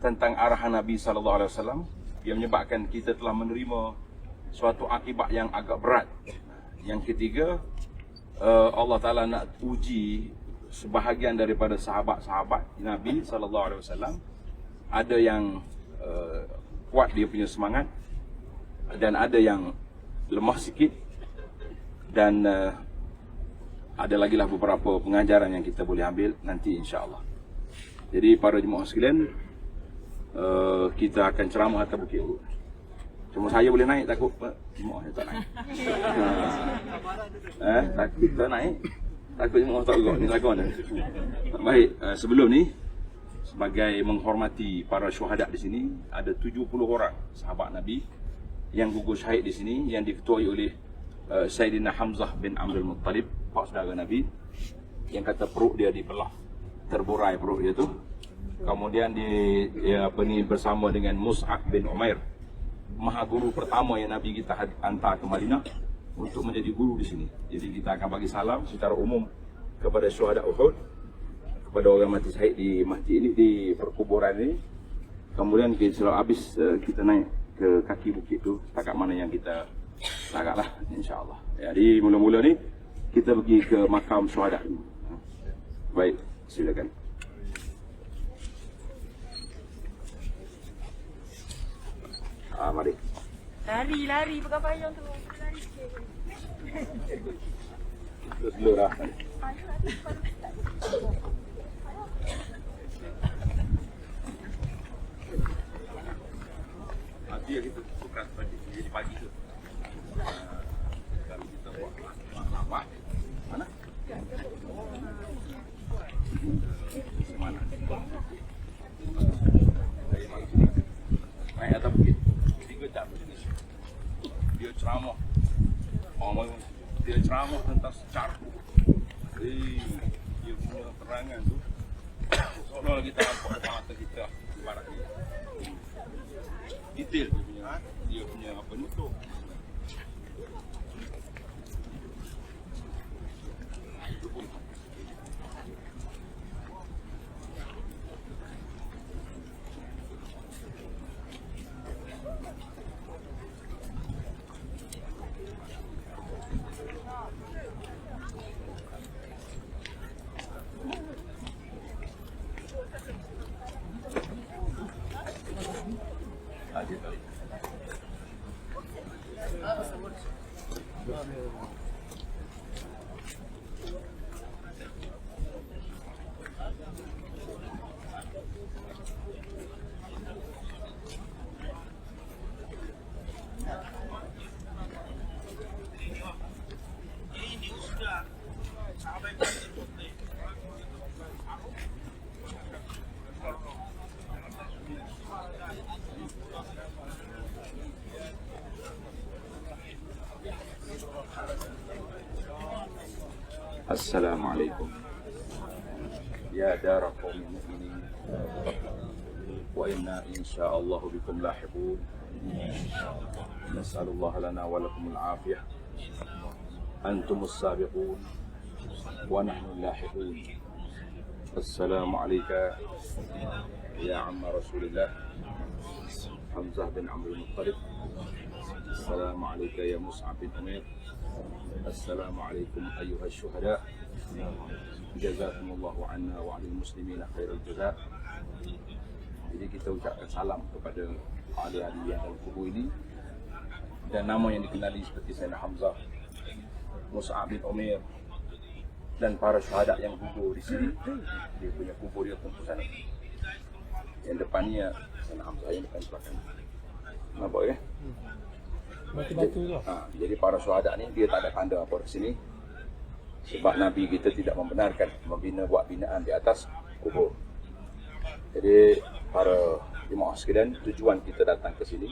tentang arahan Nabi SAW yang menyebabkan kita telah menerima suatu akibat yang agak berat. Yang ketiga, Allah Ta'ala nak uji sebahagian daripada sahabat-sahabat Nabi SAW. Ada yang kuat dia punya semangat dan ada yang lemah sikit, dan ada lagi lah beberapa pengajaran yang kita boleh ambil nanti insya-Allah. Jadi para jemaah sekalian, kita akan ceramah atas bukit dulu. Cuma saya boleh naik, takut jemaah tak naik. Takut tak naik. Takut jemaah tak juga ni lagu mana. Baik, sebelum ni sebagai menghormati para syuhada di sini, ada 70 orang sahabat Nabi yang gugur syahid di sini, yang diketuai oleh Sayyidina Hamzah bin Abdul Muttalib, pak saudara Nabi, yang kata perut dia dibelah, terburai perut dia tu. Kemudian dia bersama dengan Mus'ab bin Umair, maha guru pertama yang Nabi kita hantar ke Madinah untuk menjadi guru di sini. Jadi kita akan bagi salam secara umum kepada syuhada Uhud, kepada orang mati syahid di masjid ini, di perkuburan ini. Kemudian setelah habis kita naik ke kaki bukit tu, setakat mana yang kita larat lah, insya-Allah. Jadi mula-mula ni kita pergi ke makam syuhada. Baik, silakan. Mari. Lari pegang payung tu. Lari sikit. Terus dulu lah. Dia kita tukar pagi, jadi pagi tu. Kalau kita buat apa? Mana? Mana? Naik atas bukit. 3 jam macam ni. Dia ceramah. Dia ceramah tentang secara. Dia punya terangan tu, seolah kita nampak depan mata kita ibarat ni. Detail dia punya apa ni tu. Assalamualaikum ya dar qaum mukminin wa inna insyaallah bikum lahiqun. Nas'alullah lana wa lakumul afiyah. Antumus sabiqun wa nahnu lahiqun. Assalamu alayka ya amma Rasulillah Hamzah bin Abdul Muttalib. Assalamu alayka ya Mus'ab bin Umair. Assalamualaikum ayuhas syuhada. Jazakumullahu anna wa 'alal muslimina khairal jazaa. Jadi kita ucapkan salam kepada ahli-ahli yang dalam kubur ini, dan nama yang dikenali seperti Sayyidina Hamzah, Mus'ab bin Umair, dan para syuhada yang gugur di sini. Dia punya kubur dia tentu sana. Yang depannya Sayyidina Hamzah, yang depan belakang. Nampak ya? Batu-batu tu. Jadi para syuhada ni dia tak ada tanda apa di sini, sebab Nabi kita tidak membenarkan buat binaan di atas kubur. Jadi para jemaah sekalian, tujuan kita datang ke sini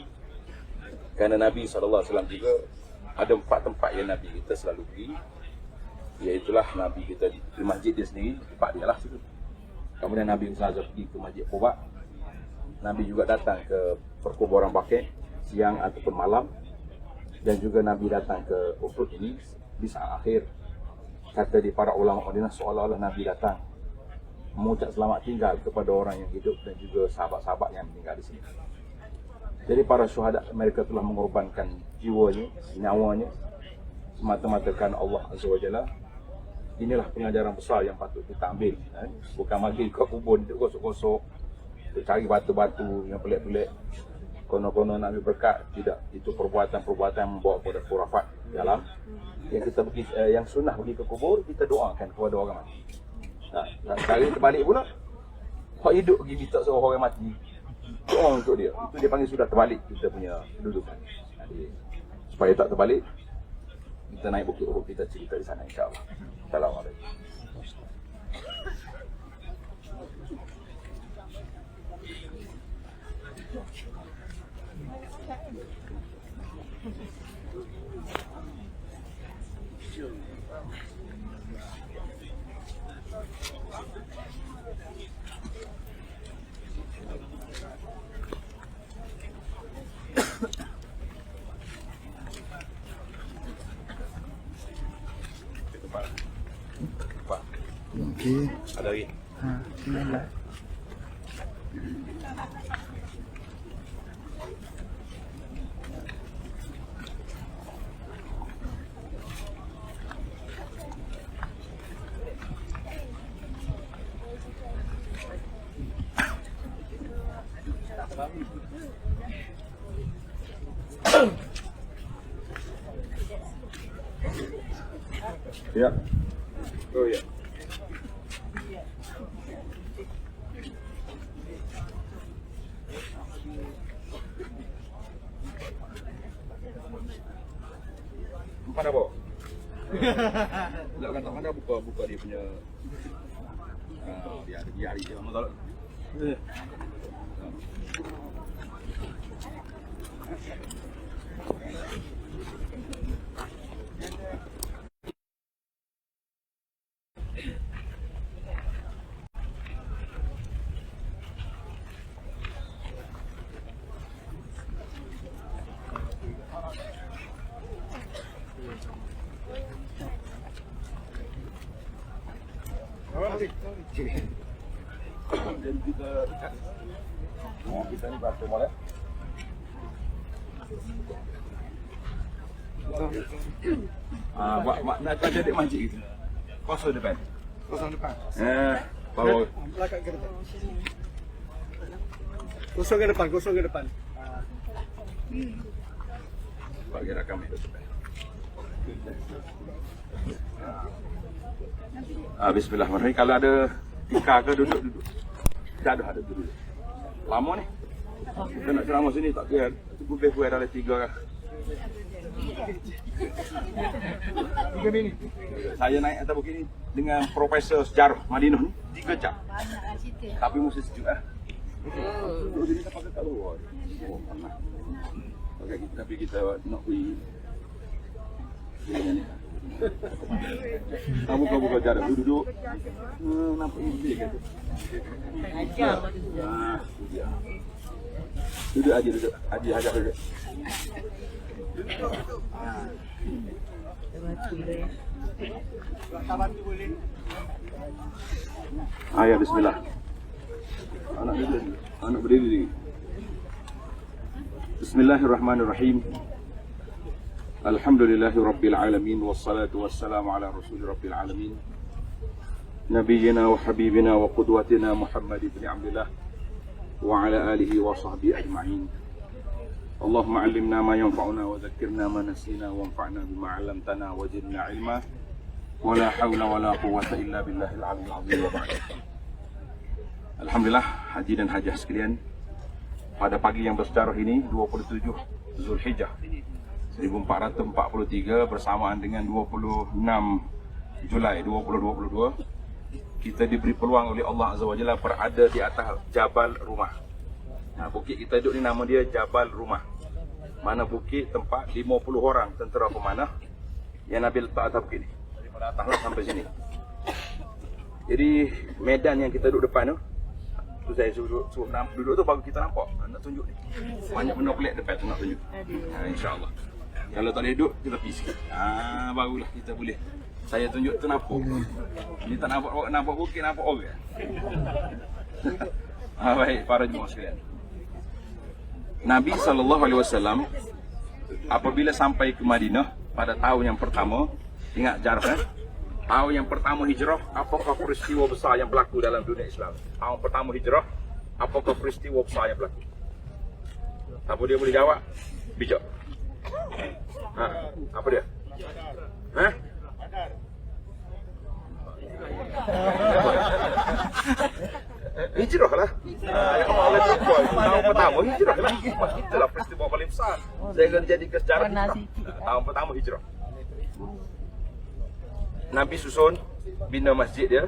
kerana Nabi SAW juga ada 4 tempat yang Nabi kita selalu pergi, iaitulah Nabi kita di masjid dia sendiri, tempat dia lah situ. Kemudian Nabi SAW pergi ke Masjid Quba. Nabi juga datang ke perkuburan Baqi' siang ataupun malam. Dan juga Nabi datang ke Uhud ini di saat akhir. Kata di para ulama Madinah, seolah-olah Nabi datang mengucap selamat tinggal kepada orang yang hidup dan juga sahabat-sahabat yang meninggal di sini. Jadi para syuhada mereka telah mengorbankan jiwanya, nyawanya semata-mata kerana Allah Azza wa Jalla. Inilah pengajaran besar yang patut kita ambil. Bukan magi kat kubur duduk gosok-gosok, cari batu-batu yang pelik-pelik, kono-kono nak ambil berkat. Tidak, itu perbuatan-perbuatan yang membawa kepada khurafat dalam yang kita pergi, yang sunnah pergi ke kubur, kita doakan kepada orang mati. Nah, kali terbalik pula, orang hidup pergi minta seorang orang mati, doa untuk dia. Itu dia panggil sudah terbalik kita punya kedudukan. Jadi, supaya tak terbalik, kita naik Bukit Uhud, kita cerita di sana insya-Allah. Assalamualaikum. Okey. Ada lagi? Bismillah. Ya. Oh ya. Mana bawa? Tak mana buka dia punya. Dia ada biar dia masalah. Dan kita dekat. Kita ni berapa malam? Makna ada dek masjid gitu. Kosong depan. Kosong depan. Bawa Belakang ke depan. Kosong ke depan, kosong ke depan. bagi rakam itu depan. Bismillahirrahmanirrahim. Kalau ada tika ke duduk. Tak ada duduk. Lama ni. Kita nak ceramah sini tak kira. Itu boleh ada 3 kan. 3 minit. Saya naik atas bukit ni dengan Profesor Sejarah Madinah ni 3 jam. Tapi mesti sejuk Duduk sini tak pakai kat luar. Panas. Pakai kita tapi kita nak pergi. Ni. Kamu buka jarak duduk. Nampak ini gitu. Duduk aja duduk. Ajak duduk. Ayah bismillah. Anak duduk. Anak berdiri. Bismillahirrahmanirrahim. Alhamdulillahi Rabbil Alamin. Wassalatu wassalamu ala Rasul Rabbil Alamin Nabiyyina wa habibina wa qudwatina Muhammad ibn Abdullah wa ala alihi wa sahbihi ajma'in. Allahumma allimna ma yanfa'una wa dhakkirna ma nasina wa anfa'na bima 'allamtana wa zidna ilma wa la hawla wa la quwwata illa billahil 'aliyyil 'azim wa ba'd. Alhamdulillah, haji dan hajah sekalian, pada pagi yang bersejarah ini 27 Zulhijjah 1443 bersamaan dengan 26 Julai 2022, kita diberi peluang oleh Allah Azza wa Jalla berada di atas Jabal Rumah. Nah, bukit kita duduk ni nama dia Jabal Rumah. Mana bukit tempat 50 orang tentera pemanah yang Nabi letak atas bukit ni. Daripada atas lah sampai sini. Jadi medan yang kita duduk depan tu saya suruh duduk tu baru kita nampak. Nak tunjuk ni. Banyak benda pelik depan tu nak tunjuk. InsyaAllah. Kalau tak boleh duduk, kita pergi sikit. Barulah kita boleh. Saya tunjuk tu nampak. Ini tak nampak bukit, nampak orang. Baik, para jemaah sekalian. Nabi SAW apabila sampai ke Madinah pada tahun yang pertama, ingat jarak kan? Tahun yang pertama hijrah, apakah peristiwa besar yang berlaku dalam dunia Islam? Tahun pertama hijrah, apakah peristiwa besar yang berlaku? Apa dia boleh jawab? Bijak. Apa dia? Hijrah lah. Yang Allah jumpa tahun pertama hijrah lah. Itulah peristiwa paling besar. Saya akan jadikan sejarah. Tahun pertama hijrah. Nabi susun bina masjid dia.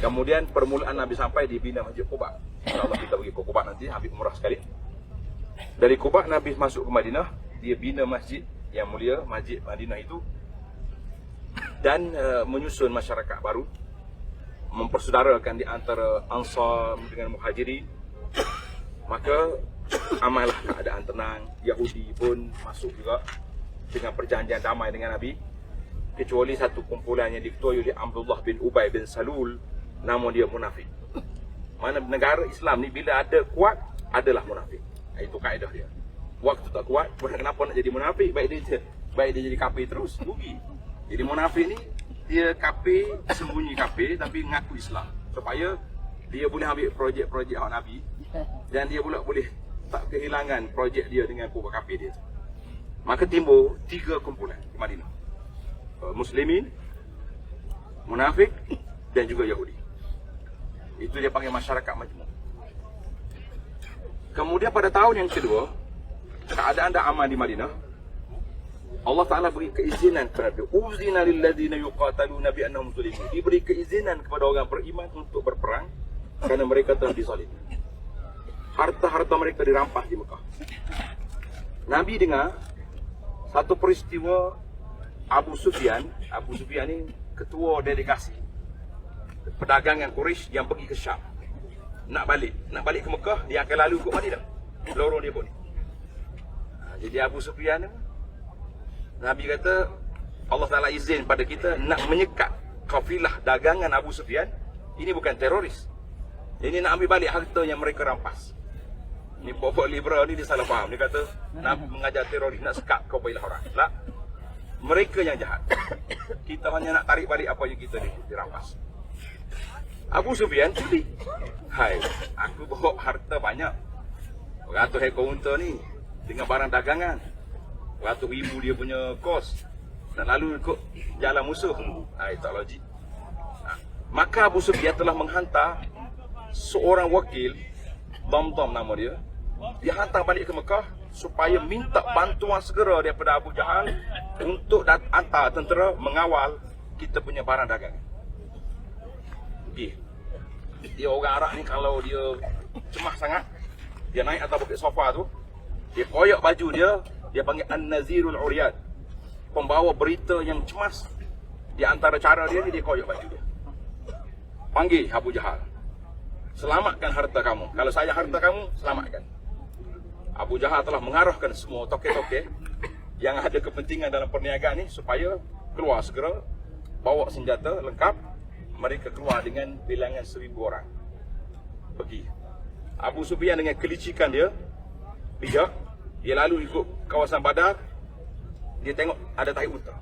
Kemudian permulaan Nabi sampai di bina Masjid Quba. InsyaAllah kita pergi ke Quba nanti, habis umrah sekali. Dari Quba Nabi masuk ke Madinah, dia bina masjid yang mulia, Masjid Madinah itu, dan menyusun masyarakat baru, mempersaudarakan di antara Ansar dengan Muhajirin. Maka amallah keadaan tenang. Yahudi pun masuk juga dengan perjanjian damai dengan Nabi, kecuali satu kumpulan yang diketuai oleh Abdullah bin Ubay bin Salul, namun dia munafik. Mana negara Islam ni bila ada kuat, adalah munafik. Itu kaedah dia. Waktu tak kuat, kenapa nak jadi munafik? Baik dia jadi kafir terus, rugi. Jadi munafik ni, dia kafir, sembunyi kafir tapi mengaku Islam, supaya dia boleh ambil projek-projek hak Nabi, dan dia pula boleh tak kehilangan projek dia dengan kubur kafir dia. Maka timbul 3 kumpulan di Madinah. Muslimin, munafik dan juga Yahudi. Itu dia panggil masyarakat majmuk. Kemudian pada tahun yang kedua, keadaan dah aman di Madinah. Allah Ta'ala beri keizinan kepada uzina lilladzina yuqataluna bi annahum zulimun. Diberi keizinan kepada orang beriman untuk berperang kerana mereka telah dizalim. Harta-harta mereka dirampas di Mekah. Nabi dengar satu peristiwa Abu Sufyan ni ketua delegasi perdagangan Quraisy yang pergi ke Syam. Nak balik ke Mekah, dia akan lalu ke Madinah. Lorong dia pun. Jadi Abu Sufyan, Nabi kata Allah Ta'ala izin pada kita nak menyekat kafilah dagangan Abu Sufyan. Ini bukan teroris. Ini nak ambil balik harta yang mereka rampas. Ni pokok liberal ni dia salah faham. Dia kata nak mengajar teroris, nak sekat kafilah orang. Tak. Mereka yang jahat. Kita hanya nak tarik balik apa yang kita dirampas. Abu Sufyan curi. Hai, aku bawa harta banyak. 100 ekor unta ni dengan barang dagangan. 100,000 dia punya kos. Dan lalu ikut jalan musuh. Tak logik. Maka Abu Sufyan telah menghantar seorang wakil, Dom nama dia. Dia hantar balik ke Mekah supaya minta bantuan segera daripada Abu Jahal untuk hantar tentera mengawal kita punya barang dagangan. Dia orang Arab ni kalau dia cemas sangat, dia naik atas bukit sofa tu, dia koyak baju dia panggil An-Nazirul Uriyad, pembawa berita yang cemas. Di antara cara dia ni, dia koyak baju dia. Panggil Abu Jahal, selamatkan harta kamu. Kalau saya harta kamu, selamatkan. Abu Jahal telah mengarahkan semua toke-toke yang ada kepentingan dalam perniagaan ni supaya keluar segera, bawa senjata lengkap. Mereka keluar dengan bilangan 1,000 orang. Pergi. Abu Sufyan dengan kelicikan dia, bijak, dia lalu ikut kawasan Badar. Dia tengok ada tahi unta.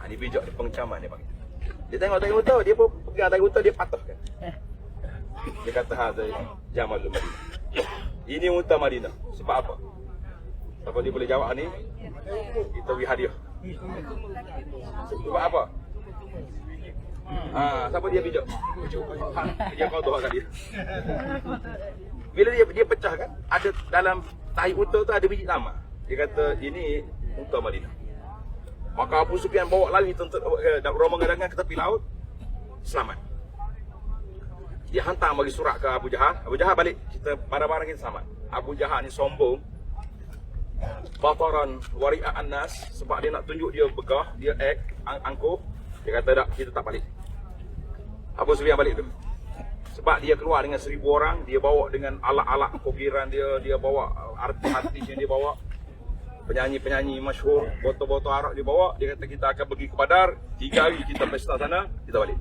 Ni bijak, dia pengecaman dia panggil. Dia tengok tahi unta, dia pun pegang tahi unta, dia patahkan. Dia kata hadza Jamalul Madinah. Ini unta Madinah. Sebab apa? Siapa dia boleh jawab ni? Kita beri hadiah. Sebab apa? Siapa dia bijak? Dia kau doa kat dia. Bila dia pecah kan, ada dalam tahi unta tu ada biji lama. Dia kata ini unta Madinah. Maka Abu Sufyan bawa lari rombongan dagangan ke tepi laut, selamat. Dia hantar bagi surat ke Abu Jahal. Abu Jahal balik, kita barang-barang kita selamat. Abu Jahal ni sombong, bataran wari'a'an nas, sebab dia nak tunjuk dia begah, dia angkuh. Dia kata tak, kita tak balik. Abu Sufyan balik tu. Sebab dia keluar dengan 1,000 orang, dia bawa dengan alat-alat kopiran dia bawa artis-artis yang dia bawa. penyanyi-penyanyi masyhur, botol-botol arak dibawa, dia kata kita akan pergi ke Badar, 3 hari kita pesta sana, kita balik.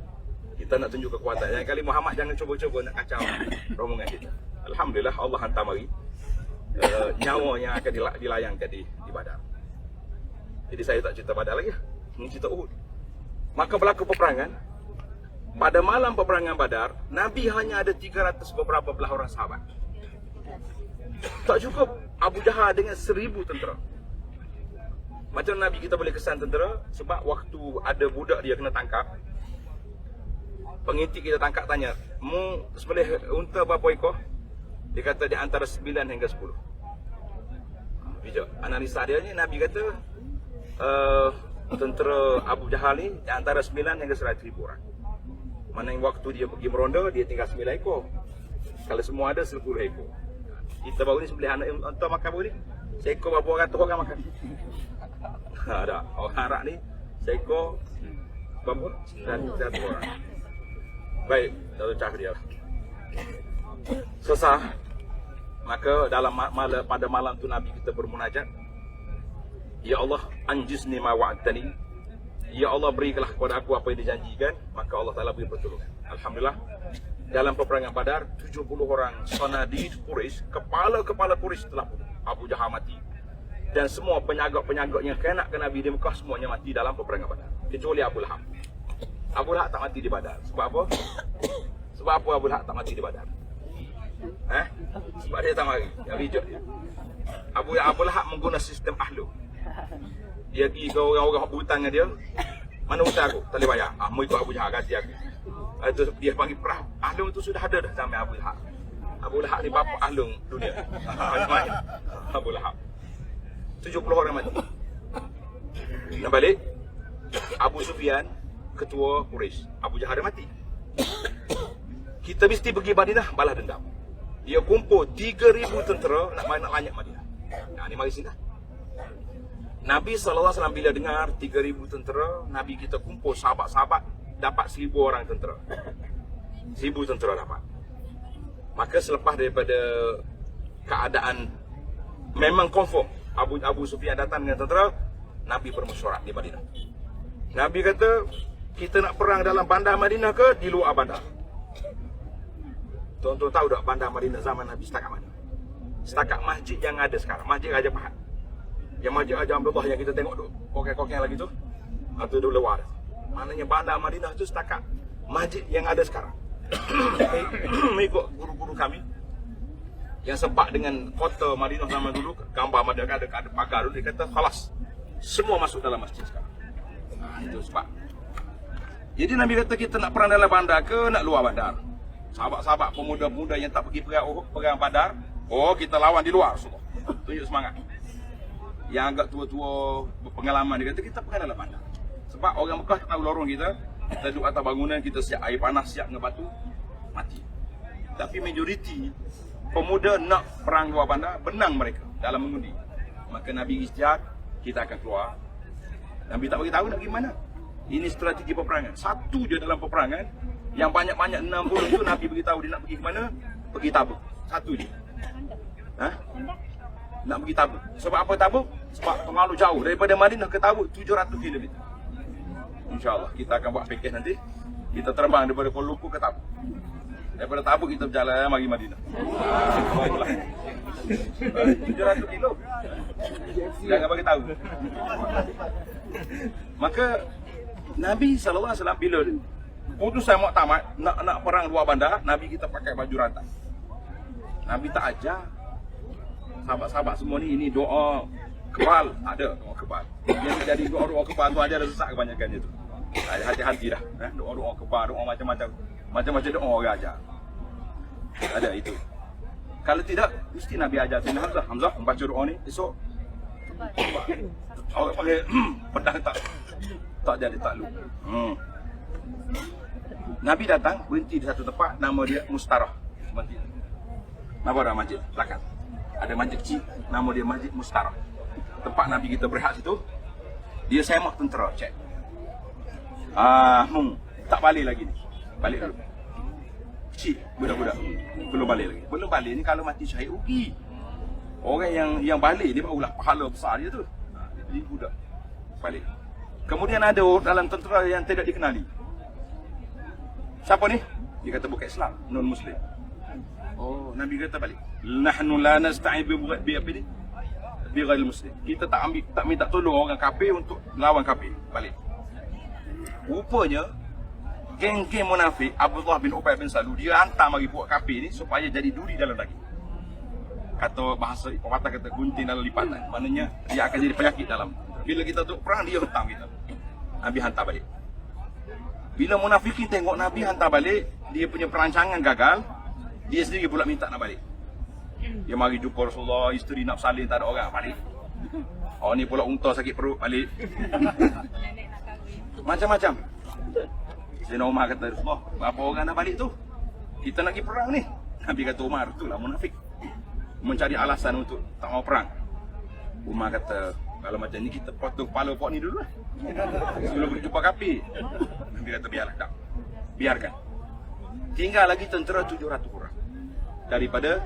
Kita nak tunjuk kekuatan. Yang kali Muhammad jangan cuba-cuba nak kacau rombongan kita. Alhamdulillah Allah hantar mari nyawa yang akan dilayangkan di Badar. Jadi saya tak cerita Badar lagi. Ini cerita Uhud. Maka berlaku peperangan. Pada malam peperangan Badar, Nabi hanya ada 300 beberapa belah orang sahabat. Tak cukup Abu Jahal dengan 1000 tentera. Macam Nabi kita boleh kesan tentera, sebab waktu ada budak dia kena tangkap, pengintik kita tangkap tanya, mu sembelih unta berapa ekor? Dia kata di antara 9 hingga 10. Bijak. Analisa dia ni, Nabi kata tentera Abu Jahal ni di antara 9 hingga 100,000 orang. Mana yang waktu dia pergi meronda, dia tinggal 9 ekor. Kalau semua ada 10 ekor. Kita baru ni sembelih anak unta makan baru ni, seekor berapa ratus orang makan. Ada orang Arab ni seekor berapa? 900 orang. Baik, Datuk Cah dia. Selesai. Maka pada malam tu Nabi kita bermunajat. Ya Allah, anjizni ma wa'adtani. Ya Allah, berikanlah kepada aku apa yang dijanjikan. Maka Allah Ta'ala beri pertolongan. Alhamdulillah. Dalam peperangan Badar, 70 orang sanadid Quraisy, kepala-kepala Quraisy telah bunuh. Abu Jahal mati. Dan semua penyagak-penyagak yang kena ke Nabi di Mekah semuanya mati dalam peperangan Badar. Kecuali Abu Lahab. Abu Lahab tak mati di Badar. Sebab apa? Sebab apa Abu Lahab tak mati di Badar? Sebab dia tak mari. Yang bijak dia. Abu Lahab menggunakan sistem ahlu. Dia pergi ke orang-orang hutang dengan dia. Mana hutang aku? Tak boleh bayar. Mu ikut Abu Jahal, ganti aku. Itu dia panggil perah. Ahlung itu sudah ada dah zaman Abu Lahab. Abu Lahab ni bapa ahlung dunia. Abu Lahab. 70 orang mati. Nak balik, Abu Sufyan, ketua Quraisy. Abu Jahal mati. Kita mesti pergi Madinah balas dendam. Dia kumpul 3,000 tentera nak lanyak Madinah. Nah, ni mari sini dah. Nabi SAW bila dengar 3,000 tentera, Nabi kita kumpul sahabat-sahabat, dapat 1,000 orang tentera. 1,000 tentera dapat. Maka selepas daripada keadaan memang confirm Abu Sufyan datang dengan tentera, Nabi bermesyuarat di Madinah. Nabi kata, kita nak perang dalam bandar Madinah ke di luar bandar? Tuan-tuan tahu tak bandar Madinah zaman Nabi setakat mana? Setakat masjid yang ada sekarang, Masjid Raja Fahad. Yang Masjid Raja Abdullah yang kita tengok tu, kokeng-kokeng lagi tu, atau tu luar. Maknanya bandar Madinah tu setakat masjid yang ada sekarang. Mengikut guru-guru kami yang sebab dengan kota Madinah zaman dulu, gambar Madinah ada pagar dulu, dia kata khalas, semua masuk dalam masjid sekarang. Itu sebab. Jadi Nabi kata kita nak perang dalam bandar ke nak luar bandar? Sahabat-sahabat pemuda-pemuda yang tak pergi perang bandar, oh kita lawan di luar semua. Tunjuk semangat. Yang agak tua-tua berpengalaman dia kata kita perang dalam bandar. Sebab orang Mekah tahu lorong kita duduk atas bangunan, kita siap air panas, siap dengan batu, mati. Tapi majoriti pemuda nak perang luar bandar, benang mereka dalam mengundi. Maka Nabi istiad, kita akan keluar. Nabi tak beritahu nak pergi mana. Ini strategi peperangan. Satu je dalam peperangan, yang banyak-banyak 60 tu Nabi beritahu dia nak pergi ke mana? Pergi Tabuk. Satu je. Nak pergi Tabuk. Sebab apa Tabuk? Sebab terlalu jauh. Daripada Madinah ke Tabuk 700 km. InsyaAllah kita akan buat package nanti. Kita terbang daripada Kuala Lumpur ke Tabuk. Daripada Tabuk kita berjalan mari Madinah. 700 kilo. Jangan bagi tahu. Maka Nabi SAW bila putusan muktamad nak perang luar bandar, Nabi kita pakai baju rantai. Nabi tak ajar sahabat-sahabat semua ni ini doa kebal, ada doa kebal. Yang jadi doa kebal tu ada sesak kebanyakan itu. Hati-hati dah, doa kebal, doa macam-macam doa orang ajar. Ada itu. Kalau tidak, mesti Nabi ajar Sayyidina Hamzah membaca doa ni esok. Orang panggil pedang tak jadi takluk. Nabi datang berhenti di satu tempat, nama dia Mustarah. Masjid. Nama ada masjid belakang. Ada masjid kecil, nama dia Masjid Mustarah. Tempat Nabi kita berehat situ. Dia semak tentera, cek. Tak balik lagi ni. Balik dulu. Kecil, budak-budak. Belum balik lagi. Belum balik ni kalau mati syahid rugi. Orang yang balik dia barulah pahala besar dia tu. Jadi budak balik. Kemudian ada dalam tentera yang tidak dikenali. Siapa ni? Dia kata bukan Islam, non Muslim. Oh, Nabi kata balik. Nahnu la nasta'in bi apa ni? Bi ghairil muslim. Kita tak minta tolong orang kafir untuk lawan kafir. Balik. Rupanya geng-geng munafik Abdullah bin Ubay bin Salul dia hantar mari buat kafir ni supaya jadi duri dalam daging. Kata bahasa pepatah kata gunting dalam lipatan. Maknanya dia akan jadi penyakit dalam. Bila kita duk perang dia hentam kita. Nabi hantar balik. Bila munafikin tengok Nabi hantar balik, dia punya perancangan gagal, dia sendiri pula minta nak balik. Dia mari jumpa Rasulullah, isteri nak salin tak ada orang, balik. Oh ni pula unta sakit perut, balik. Macam-macam. Sayyidina Umar kata, Rasulullah, berapa orang nak balik tu? Kita nak pergi perang ni. Nabi kata, Umar, itulah munafik. Mencari alasan untuk tak mau perang. Umar kata, kalau macam ni kita potong kepala pok ni dulu lah. Sebelum pergi jumpa kafir. Nabi kata biarlah tak. Biarkan. Tinggal lagi tentera 700 orang. Daripada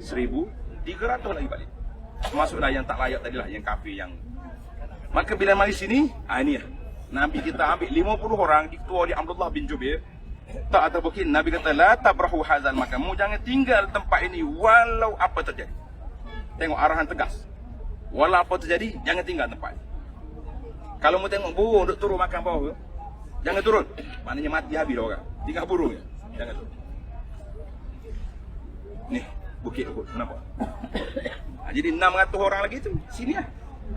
1,300 lagi balik. Termasuklah yang tak layak tadilah, yang kafir yang. Maka bila mari sini, ini lah. Nabi kita ambil 50 orang, diketua oleh Abdullah bin Jubair. Tak atau mungkin Nabi kata la tabrahu hazal makamu, jangan tinggal tempat ini walau apa terjadi. Tengok arahan tegas. Walau apa terjadi, jangan tinggal tempat. Kalau mu tengok burung duk turun makan bawah, jangan turun. Maknanya mati habis dah orang. Tinggal burung je. Jangan turun. Ni, bukit Uhud, nampak? Jadi 600 orang lagi tu, sini lah.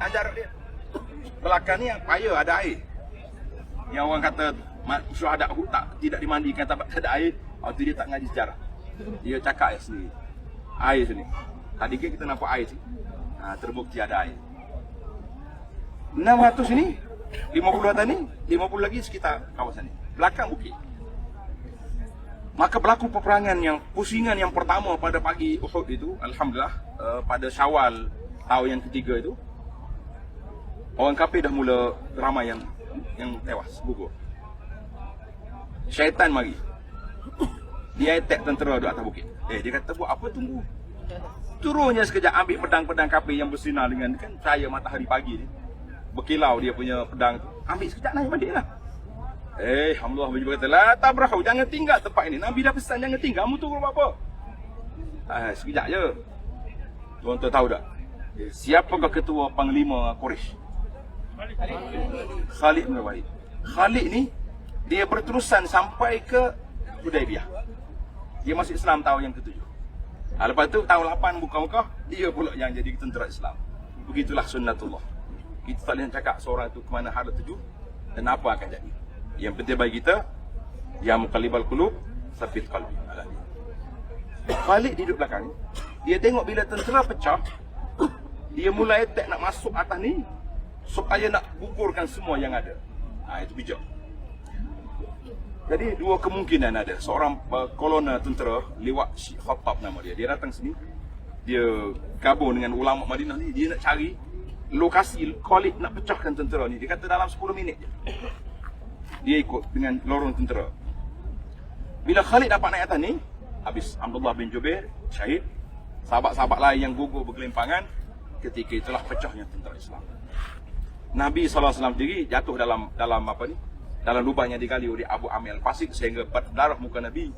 Ajar dia. Belakang ni yang payah ada air. Yang orang kata syuhada Uhud tidak dimandikan tak ada air, waktu dia tak ngaji sejarah. Dia cakap sendiri. Air sini. Tadi kita nampak air sini. Terbukti ada air. 600 ini, 50 atas ni, 50 lagi sekitar kawasan ni. Belakang bukit. Maka berlaku peperangan yang pusingan yang pertama pada pagi Uhud itu, alhamdulillah, pada Syawal tahun yang ketiga itu, orang kafir dah mula ramai yang tewas, gugur. Syaitan mari. Dia attack tentera di atas bukit. Dia kata buat apa tunggu? Turunnya sekejap ambil pedang-pedang kafir yang bersinar dengan kan cahaya matahari pagi ni. Berkilau dia punya pedang tu. Ambil sekejap naik balik lah. Alhamdulillah berkata, la tabrahu, jangan tinggal tempat ini. Nabi dah pesan jangan tinggal, kamu turun apa? Sekejap je. Tuan-tuan tahu tak? Siapakah ketua panglima Quraisy? Khalid bin Walid. Khalid ni dia berterusan sampai ke Hudaybiyah. Dia masuk Islam tahun yang ke-7. Lepas tu tahun 8 buka Mekah, dia pula yang jadi tentera Islam. Begitulah sunnatullah. Kita tak boleh cakap seorang tu ke mana hala tuju dan apa akan jadi. Yang penting bagi kita, ya muqallibal qulub, tsabbit qalbi. Khalid duduk belakang ni. Dia tengok bila tentera pecah, dia mulai attack nak masuk atas ni supaya nak gugurkan semua yang ada. Itu bijak. Jadi dua kemungkinan ada. Seorang kolonel tentera, Liwat Syekh Khattab nama dia. Dia datang sini. Dia gabung dengan ulama Madinah ni. Dia nak cari lokasi Khalid nak pecahkan tentera ni. Dia kata dalam 10 minit je. Dia ikut dengan lorong tentera. Bila Khalid dapat naik atas ni, habis Abdullah bin Jubair syahid. Sahabat-sahabat lain yang gugur bergelimpangan. Ketika itulah pecahnya tentera Islam. Nabi SAW sendiri jatuh dalam apa ni? Dalam lubang yang digali oleh Abu Amir Al-Fasik sehingga berdarah muka Nabi.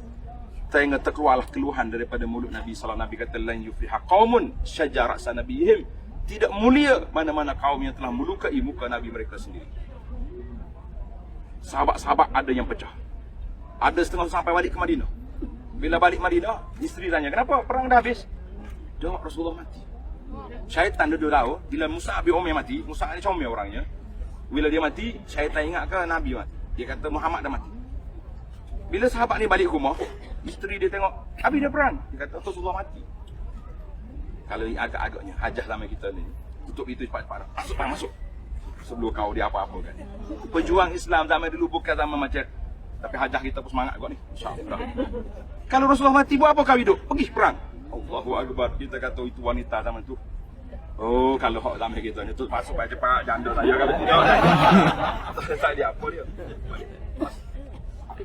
Sehingga terkeluarlah keluhan daripada mulut Nabi SAW. Nabi kata, lan yufliha qaumun syajja ra'sa nabiyihim. Tidak mulia mana-mana kaum yang telah melukai muka Nabi mereka sendiri. Sahabat-sahabat ada yang pecah. Ada setengah sampai balik ke Madinah. Bila balik Madinah, isteri tanya, kenapa perang dah habis? Jawab, Rasulullah mati. Syaitan duduk tahu, bila Musa bin Umair mati, Musa ni comel orangnya. Bila dia mati, syaitan ingat ke Nabi mati. Dia kata Muhammad dah mati. Bila sahabat ni balik rumah, isteri dia tengok, habis dia perang. Dia kata Rasulullah mati. Kalau agak-agaknya hajah zaman kita ni, tutup itu cepat-cepat. Masuk. Sebelum kau dia apa-apa kan. Pejuang Islam zaman dulu bukan zaman macam, tapi hajah kita pun semangat kau ni. InsyaAllah. Kalau Rasulullah mati, buat apa kau hidup? Pergi perang. Allahu Akbar. Kita kata itu wanita zaman tu. Oh, kalau hak zaman kita ni tu masuk cepat janda saya kalau tidak. Tak dia apa dia.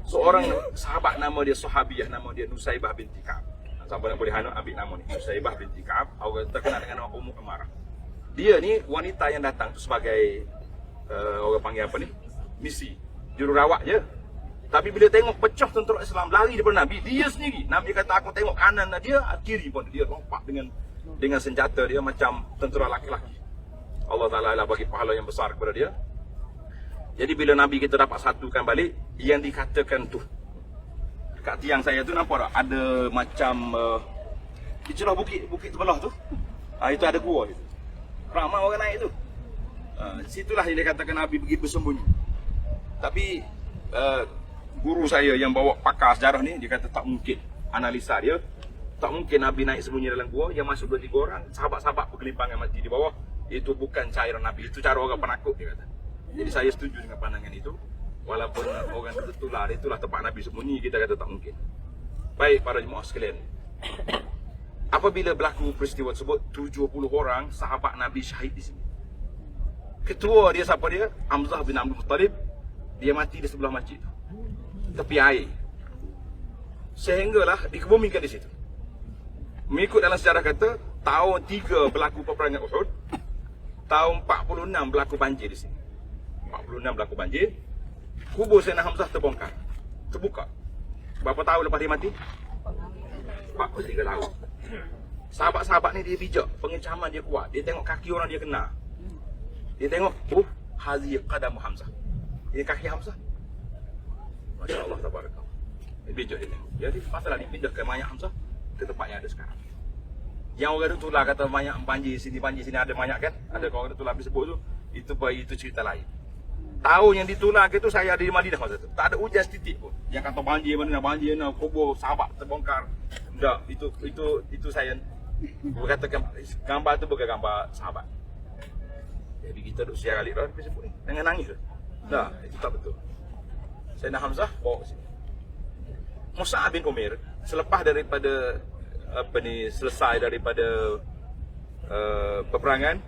Seorang sahabat nama dia Sahabiyah, nama dia Nusaibah binti Ka'ab. Siapa nak boleh anak ambil nama ni, Nusaibah binti Ka'ab, orang terkenal dengan nama Ummu Amarah. Dia ni wanita yang datang tu sebagai orang panggil apa ni? Misi, jururawat je. Tapi bila tengok pecah tentera Islam lari daripada Nabi, dia sendiri. Nabi kata aku tengok kanan dia, kiri pun dia lompat dengan senjata dia macam tentera laki-laki. Allah Ta'ala lah bagi pahala yang besar kepada dia. Jadi bila Nabi kita dapat satukan balik, yang dikatakan tu dekat tiang saya tu nampak tak? Ada macam di celah bukit sebelah tu. Itu ada gua itu. Ramai orang naik tu. Situlah yang dikatakan Nabi pergi bersembunyi. Tapi guru saya yang bawa pakar sejarah ni, dia kata tak mungkin. Analisa dia, tak mungkin Nabi naik sembunyi dalam gua, yang masuk 2-3 orang, sahabat-sahabat bergelimpangan mati di bawah. Itu bukan cairan Nabi, itu cara orang penakut, dia kata. Jadi saya setuju dengan pandangan itu. Walaupun orang tertular, itulah tempat Nabi sembunyi, kita kata tak mungkin. Baik para jemaah sekalian, apabila berlaku peristiwa tersebut, 70 orang sahabat Nabi syahid di sini. Ketua dia siapa dia? Hamzah bin Abdul Muttalib. Dia mati di sebelah masjid tu, tepi air. Sehinggalah dikebumikan di situ. Mengikut dalam sejarah kata, tahun 3 berlaku peperangan Uhud, tahun 46 berlaku banjir di sini. 46 berlaku banjir. Kubur Sayyidina Hamzah terbongkar, terbuka. Berapa tahun lepas dia mati? 43 tahun. Sahabat-sahabat ni dia bijak, pengecaman dia kuat. Dia tengok kaki orang dia kena. Dia tengok, hazi qadam Hamzah. Ini kaki Hamzah. Masya Allah, tabarakallah. Dia bijak dia tengok. Jadi masalah ni pindahkan mayat Hamzah ke tempat yang ada sekarang. Yang orang tu tular kata mayat banjir sini ada mayat kan? Ada orang tu tular disebut tu. Itu cerita lain. Tahun yang ditular ke tu saya ada di Madinah masa tu. Tak ada hujan setitik pun. Yang kata banjir mana, kubur sahabat terbongkar. Tak, itu saya berkatakan gambar tu bukan gambar sahabat. Jadi kita duduk siar alik dah sebut ni. Jangan nangis tu. Tak, itu tak betul. Sayyidina Hamzah bawa ke sini. Mus'ab bin Umair selepas daripada selesai daripada peperangan,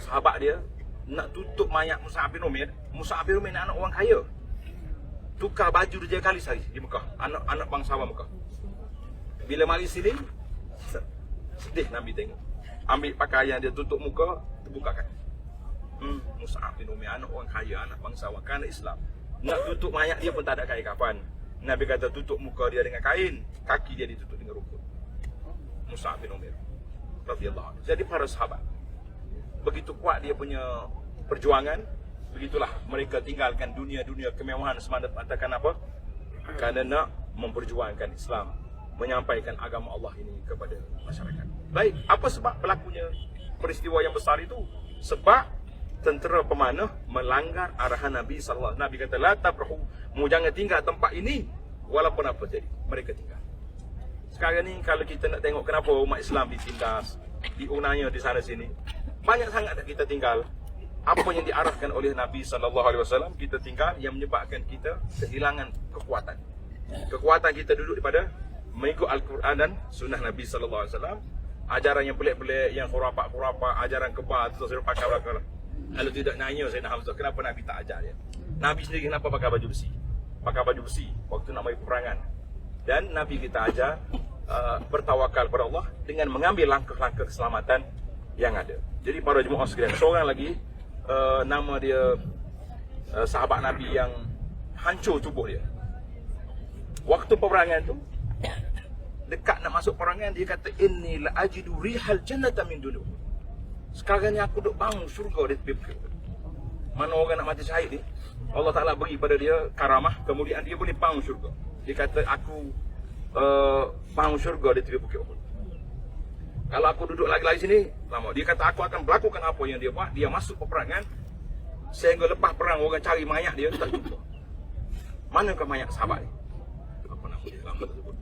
sahabat dia nak tutup mayat Mus'ab bin Umair. Mus'ab bin Umair anak orang kaya, tukar baju 3 kali sehari di Mekah, anak bangsawan Mekah. Bila mari sini, sedih Nabi tengok. Ambil pakaian dia tutup muka, terbuka kaki. Mus'ab bin Umair anak orang kaya, anak bangsawan, kerana Islam. Nak tutup mayat dia pun tak ada kain kafan. Nabi kata tutup muka dia dengan kain, kaki dia ditutup dengan rumput. Mus'ab bin Umair radhiyallahu anhu. Jadi para sahabat, begitu kuat dia punya perjuangan, begitulah mereka tinggalkan dunia-dunia kemewahan semata-mata apa? Kerana nak memperjuangkan Islam, menyampaikan agama Allah ini kepada masyarakat. Baik, apa sebab berlakunya peristiwa yang besar itu? Sebab tentera pemanah melanggar arahan Nabi sallallahu alaihi wasallam. Nabi kata la tabrahu, mu jangan tinggal tempat ini walaupun apa jadi. Mereka tinggal. Sekarang ni kalau kita nak tengok kenapa umat Islam ditindas, diunanya di sana sini, banyak sangat dah kita tinggal. Apa yang diarahkan oleh Nabi sallallahu alaihi wasallam kita tinggal, yang menyebabkan kita kehilangan kekuatan. Kekuatan kita duduk daripada mengikut Al-Quran dan sunnah Nabi sallallahu alaihi wasallam. Ajaran yang pelik-pelik, yang khurafat-khurafat, ajaran kebal tu saya pakai belakang. Kalau tidak nanya Sayyidina Hamzah, kenapa Nabi tak ajar dia? Nabi sendiri kenapa pakai baju besi? Pakai baju besi waktu nak main peperangan. Dan Nabi kita ajar bertawakal kepada Allah dengan mengambil langkah-langkah keselamatan yang ada. Jadi para jemaah sekalian, seorang lagi nama dia sahabat Nabi yang hancur tubuh dia. Waktu peperangan tu, dekat nak masuk peperangan, dia kata inni la ajidu rihal jannata min dunu. Sekarang ni aku duk bangun syurga di tepi bukit. Mana orang nak mati syahid ni, Allah Ta'ala bagi pada dia karamah, kemudian dia boleh bangun syurga. Dia kata aku bangun syurga di tepi bukit Uhud. Kalau aku duduk lagi-lagi sini, lama. Dia kata aku akan melakukan apa yang dia buat. Dia masuk peperangan, sehingga lepas perang orang cari mayat dia, tak jumpa. Manakah mayat sahabat ni? Apa nama dia? Lama tersebut.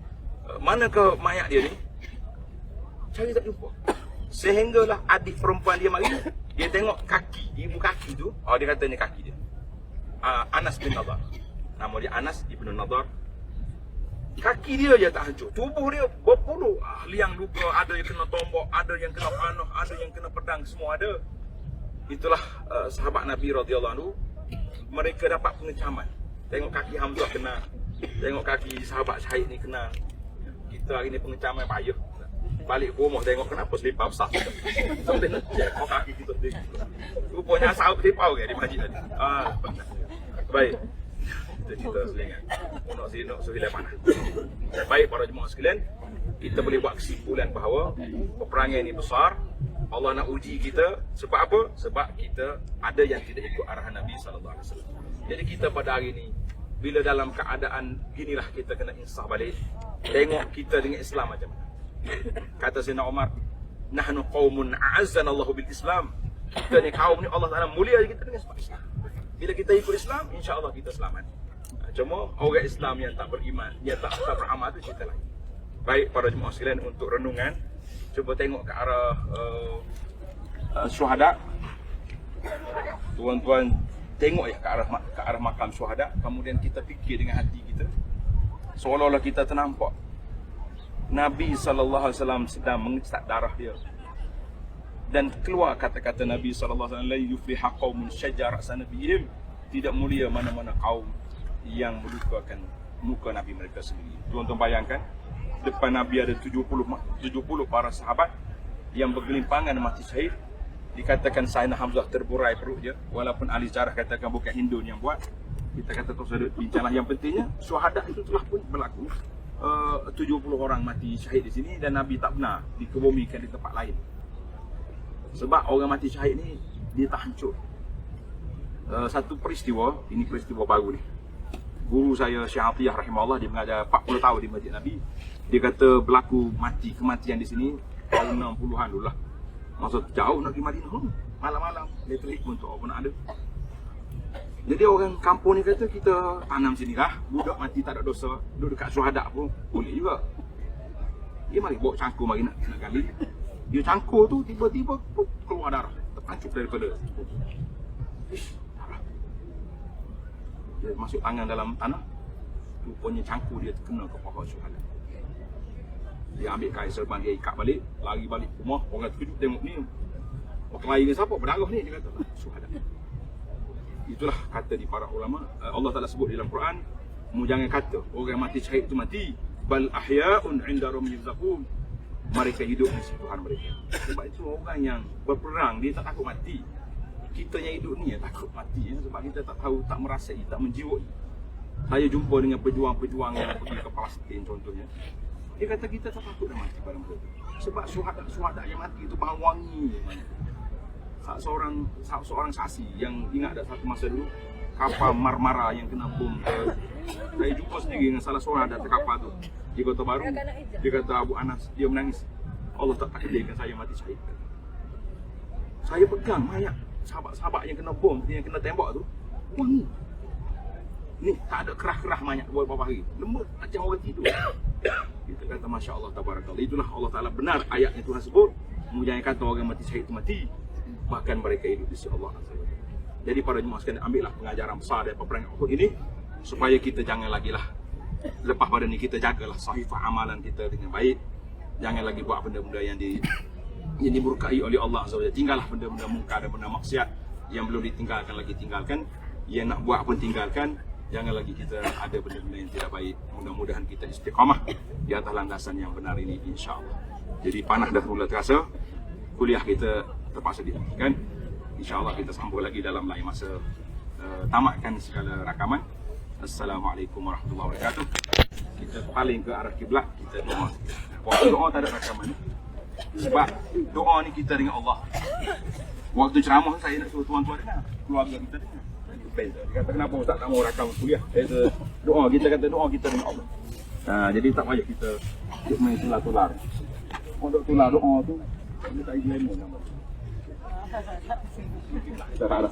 Manakah mayat dia ni? Cari tak jumpa. Sehinggalah adik perempuan dia mari, dia tengok kaki, ibu kaki tu, dia katanya kaki dia. Anas bin Nadar. Nama dia Anas ibn Nadar. Kaki dia je tak hancur, tubuh dia berpuluh liang luka, ada yang kena tombak, ada yang kena panah, ada yang kena pedang, semua ada. Itulah sahabat Nabi radhiyallahu anhu, mereka dapat pengecaman. Tengok kaki Hamzah kena, tengok kaki sahabat syahid ni kena. kita hari ni pengecaman payah. Balik ke rumah tengok kenapa selipar besar. Sampai nak check kaki kita sendiri. Rupanya asal selipar ke di masjid tadi. Baik. Kita cerita selingan. Nak sinok sehilang panah. Baik para jemaah sekalian, kita boleh buat kesimpulan bahawa peperangan ini besar. Allah nak uji kita sebab apa? Sebab kita ada yang tidak ikut arahan Nabi SAW. Jadi kita pada hari ini, bila dalam keadaan ginilah kita kena insaf balik. Tengok kita dengan Islam macam mana. Kata Sayyidina Umar, nahnu qaumun a'azzana Allahu bil Islam. Kita ni kaum ni Allah Taala mulia kita dengan sebab Islam. Bila kita ikut Islam, insya-Allah kita selamat. Cuma orang Islam yang tak beriman, yang tak beramal tu cerita lain. Baik para jemaah sekalian, untuk renungan cuba tengok ke arah syuhada. Tuan-tuan tengok ya ke arah makam syuhada, kemudian kita fikir dengan hati kita seolah-olah kita ternampak Nabi SAW sedang mengisap darah dia. Dan keluar kata-kata Nabi SAW, la yufliha qaumun syajara sanabiyhim, tidak mulia mana-mana kaum yang melukakan muka Nabi mereka sendiri. Tuan-tuan bayangkan, depan Nabi ada 70 para sahabat yang bergelimpangan mati syahid. Dikatakan Sayyidina Hamzah terburai perut dia, walaupun ahli sejarah katakan bukan Hindun yang buat. Kita kata terus ada bincanglah. Yang pentingnya syuhada itu telah pun berlaku. 70 orang mati syahid di sini dan Nabi tak benar dikebumikan di tempat lain. Sebab orang mati syahid ni dia tak hancur. Satu peristiwa, ini peristiwa baru ni. Guru saya Syekh Atiyah rahimahullah, dia mengajar 40 tahun di Masjid Nabi. Dia kata berlaku kematian di sini tahun 60-an dulu lah. Maksud jauh nak pergi Madinah, malam-malam elektrik pun tak apa nak ada. Jadi orang kampung ni kata kita tanam sini lah, budak mati tak ada dosa, duduk dekat syuhada pun boleh juga. Dia mari bawa cangkul mari nak gali. Dia cangkul tu tiba-tiba keluar darah, terpancuk daripada darah. Dia masuk tangan dalam tanah, rupanya cangkul dia terkena ke pohon syuhada. Dia ambil kain serban, dia ikat balik, lari balik ke rumah. Orang terkejut tengok ni, orang lain ni siapa? Berdarah ni, dia kata syuhada. Itulah kata di para ulama. Allah Ta'ala sebut dalam Quran, mu jangan kata orang mati syahid itu mati, bal ahya'un 'inda rabbihim yurzaqun. Mereka hidup di sisi Tuhan mereka. Sebab itu orang yang berperang dia tak takut mati. Kita yang hidup ni yang takut mati, sebab kita tak tahu, tak merasai, tak menjiwai. Saya jumpa dengan pejuang-pejuang yang pergi ke Palestin contohnya. Dia kata kita tak takut dah mati pada mereka. Sebab syuhada yang mati itu bau wangi. Seorang saksi yang ingat ada satu masa dulu kapal Marmara yang kena bom. Saya jumpa sendiri dengan salah seorang ada kapal tu di Kota Baru. Dia kata Abu Anas, dia menangis, Allah tak takdirkan saya mati syahid. Saya pegang mayat sahabat-sahabat yang kena bom, yang kena tembak tu, wangi. Ni tak ada kerah-kerah mayat beberapa hari, lembut macam orang tidur. Kita kata Masya Allah Tabarakallah. Itulah Allah Ta'ala benar ayatnya Tuhan sebut, jangan kata orang mati syahid itu mati, bahkan mereka hidup di sisi Allah. Jadi para jemaah sekalian, ambillah pengajaran besar dari peperangan Uhud ini, supaya kita jangan lagi lah, lepas pada ni kita jagalah sahifah amalan kita dengan baik. Jangan lagi buat benda-benda yang dimurkai oleh Allah Azza wa Jalla. Tinggallah benda-benda mungkar dan benda maksiat yang belum ditinggalkan lagi, tinggalkan. Yang nak buat pun tinggalkan. Jangan lagi kita ada benda-benda yang tidak baik. Mudah-mudahan kita istiqamah di atas landasan yang benar ini, insya-Allah. Jadi panah dah mula terasa, kuliah kita terpaksa dihentikan. InsyaAllah kita sambung lagi dalam lain masa. Tamatkan segala rakaman. Assalamualaikum warahmatullahi wabarakatuh. Kita paling ke arah kiblat, kita doa. Waktu doa tak ada rakaman. Sebab doa ni kita dengan Allah. Waktu ceramah saya nak suruh tuan-tuan dengar, keluarga kita dengar. Dia kata kenapa Ustaz tak mau rakam kuliah? Kita doa, kita kata doa kita dengan Allah. Jadi tak payah kita main tular-tular. Untuk tular doa tu, kita tak izin nama. Kita tak ada.